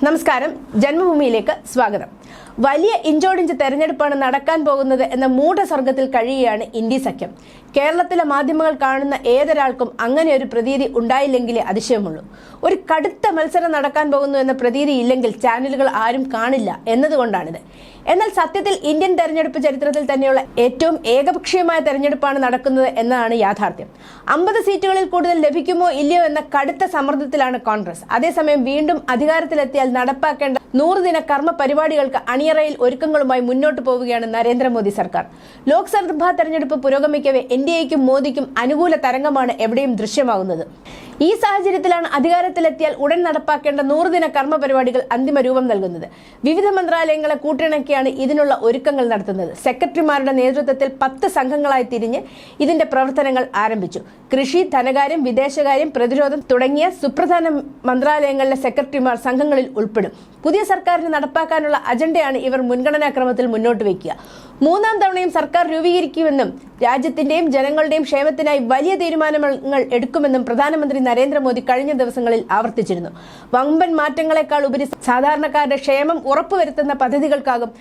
നമസ്കാരം, ജന്മഭൂമിയിലേക്ക് സ്വാഗതം. വലിയ ഇഞ്ചോടിഞ്ച് തെരഞ്ഞെടുപ്പാണ് നടക്കാൻ പോകുന്നത് എന്ന മൂഢസ്വർഗത്തിൽ കഴിയുകയാണ് ഇന്ത്യ സഖ്യം. കേരളത്തിലെ മാധ്യമങ്ങൾ കാണുന്ന ഏതൊരാൾക്കും അങ്ങനെ ഒരു പ്രതീതി ഉണ്ടായില്ലെങ്കിലേ അതിശയമുള്ളൂ. ഒരു കടുത്ത മത്സരം നടക്കാൻ പോകുന്നു എന്ന പ്രതീതി ഇല്ലെങ്കിൽ ചാനലുകൾ ആരും കാണില്ല എന്നതുകൊണ്ടാണിത്. എന്നാൽ സത്യത്തിൽ ഇന്ത്യൻ തെരഞ്ഞെടുപ്പ് ചരിത്രത്തിൽ തന്നെയുള്ള ഏറ്റവും ഏകപക്ഷീയമായ തെരഞ്ഞെടുപ്പാണ് നടക്കുന്നത് എന്നതാണ് യാഥാർത്ഥ്യം. 50 സീറ്റുകളിൽ കൂടുതൽ ലഭിക്കുമോ ഇല്ലയോ എന്ന കടുത്ത സമ്മർദ്ദത്തിലാണ് കോൺഗ്രസ്. അതേസമയം വീണ്ടും അധികാരത്തിലെത്തിയാൽ നടപ്പാക്കേണ്ട 100 ദിന കർമ്മ പരിപാടികൾക്ക് അണിയറയിൽ ഒരുക്കങ്ങളുമായി മുന്നോട്ട് പോവുകയാണ് നരേന്ദ്രമോദി സർക്കാർ. ലോക്സഭാ തെരഞ്ഞെടുപ്പ് പുരോഗമിക്കവേ എൻഡിഎക്കും മോദിക്കും അനുകൂല തരംഗമാണ് എവിടെയും ദൃശ്യമാകുന്നത്. ഈ സാഹചര്യത്തിലാണ് അധികാരത്തിലെത്തിയാൽ ഉടൻ നടപ്പാക്കേണ്ട 100 ദിന കർമ്മ പരിപാടികൾ അന്തിമ രൂപം നൽകുന്നത്. വിവിധ മന്ത്രാലയങ്ങളെ കൂട്ടിണക്കിയാണ് ഇതിനുള്ള ഒരുക്കങ്ങൾ നടത്തുന്നത്. സെക്രട്ടറിമാരുടെ നേതൃത്വത്തിൽ 10 സംഘങ്ങളായി തിരിഞ്ഞ് ഇതിന്റെ പ്രവർത്തനങ്ങൾ ആരംഭിച്ചു. കൃഷി, ധനകാര്യം, വിദേശകാര്യം, പ്രതിരോധം തുടങ്ങിയ സുപ്രധാന മന്ത്രാലയങ്ങളിലെ സെക്രട്ടറിമാർ സംഘങ്ങളിൽ ഉൾപ്പെടും. പുതിയ സർക്കാരിന് നടപ്പാക്കാനുള്ള അജണ്ടയാണ് ഇവർ മുൻഗണനാക്രമത്തിൽ മുന്നോട്ട് വയ്ക്കുക. 3ാം തവണയും സർക്കാർ രൂപീകരിക്കുമെന്നും രാജ്യത്തിന്റെയും ജനങ്ങളുടെയും ക്ഷേമത്തിനായി വലിയ തീരുമാനങ്ങൾ എടുക്കുമെന്നും പ്രധാനമന്ത്രി നരേന്ദ്രമോദി കഴിഞ്ഞ ദിവസങ്ങളിൽ ആവർത്തിച്ചിരുന്നു. വമ്പൻ മാറ്റങ്ങളെക്കാൾ ഉപരി സാധാരണക്കാരുടെ ക്ഷേമം ഉറപ്പുവരുത്തുന്ന പദ്ധതികൾക്കാകും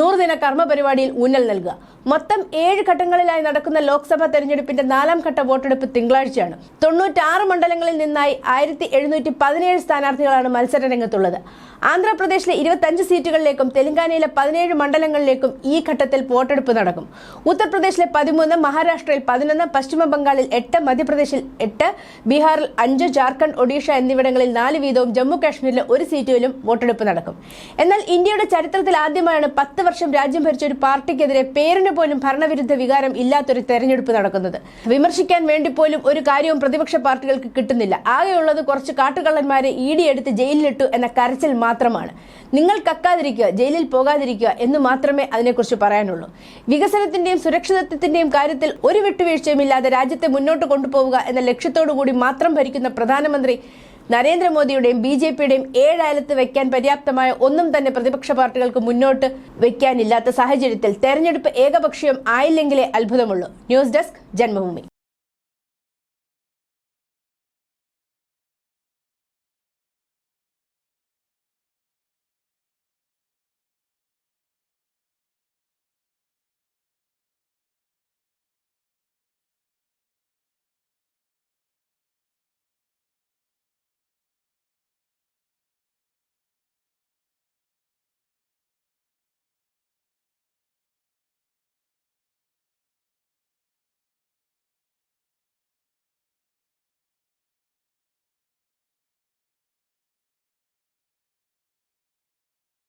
100 ദിന കർമ്മ പരിപാടിയിൽ ഊന്നൽ നൽകുക. മൊത്തം 7 ഘട്ടങ്ങളിലായി നടക്കുന്ന ലോക്സഭാ തെരഞ്ഞെടുപ്പിന്റെ 4ാം ഘട്ട വോട്ടെടുപ്പ് തിങ്കളാഴ്ചയാണ്. 96 മണ്ഡലങ്ങളിൽ നിന്നായി 1717 സ്ഥാനാർത്ഥികളാണ് മത്സര രംഗത്തുള്ളത്. ആന്ധ്രാപ്രദേശിലെ 25 സീറ്റുകളിലേക്കും തെലങ്കാനയിലെ 17 മണ്ഡലങ്ങളിലേക്കും ഈ ഘട്ടത്തിൽ വോട്ടെടുപ്പ് നടക്കും. ഉത്തർപ്രദേശിലെ 13, മഹാരാഷ്ട്രയിൽ 11, പശ്ചിമ ബംഗാളിൽ 8, മധ്യപ്രദേശിൽ 8, ബീഹാറിൽ 5, ജാർഖണ്ഡ്, ഒഡീഷ എന്നിവിടങ്ങളിൽ 4 വീതവും ജമ്മു കാശ്മീരിലെ 1 സീറ്റിലും വോട്ടെടുപ്പ് നടക്കും. എന്നാൽ ഇന്ത്യയുടെ ചരിത്രത്തിൽ ആദ്യമായാണ് 10 വർഷം രാജ്യം ഭരിച്ച ഒരു പാർട്ടിക്കെതിരെ പേരിന് പോലും ഭരണവിരുദ്ധ വികാരം ഇല്ലാത്തൊരു തെരഞ്ഞെടുപ്പ് നടക്കുന്നത്. വിമർശിക്കാൻ വേണ്ടി പോലും ഒരു കാര്യവും പ്രതിപക്ഷ പാർട്ടികൾക്ക് കിട്ടുന്നില്ല. ആകെയുള്ളത് കുറച്ച് കാട്ടുകള്ളന്മാരെ ED എടുത്ത് ജയിലിലിട്ടു എന്ന കരച്ചിൽ മാത്രമാണ്. നിങ്ങൾ കക്കാതിരിക്കുക, ജയിലിൽ പോകാതിരിക്കുക എന്ന് മാത്രമേ അതിനെക്കുറിച്ച് പറയാനുള്ളൂ. വികസനത്തിന്റെയും സുരക്ഷിതത്വത്തിന്റെയും കാര്യത്തിൽ ഒരു വിട്ടുവീഴ്ചയുമില്ലാതെ രാജ്യത്തെ മുന്നോട്ട് കൊണ്ടുപോവുക എന്ന ലക്ഷ്യത്തോടുകൂടി മാത്രം ഭരിക്കുന്ന പ്രധാനമന്ത്രി നരേന്ദ്രമോദിയുടെയും BJPയുടെയും 7 അയലത്ത് വയ്ക്കാൻ പര്യാപ്തമായ ഒന്നും തന്നെ പ്രതിപക്ഷ പാർട്ടികൾക്ക് മുന്നോട്ട് വയ്ക്കാനില്ലാത്ത സാഹചര്യത്തിൽ തെരഞ്ഞെടുപ്പ് ഏകപക്ഷീയം ആയില്ലെങ്കിലേ അത്ഭുതമുള്ളൂ. News desk, Janmabhumi.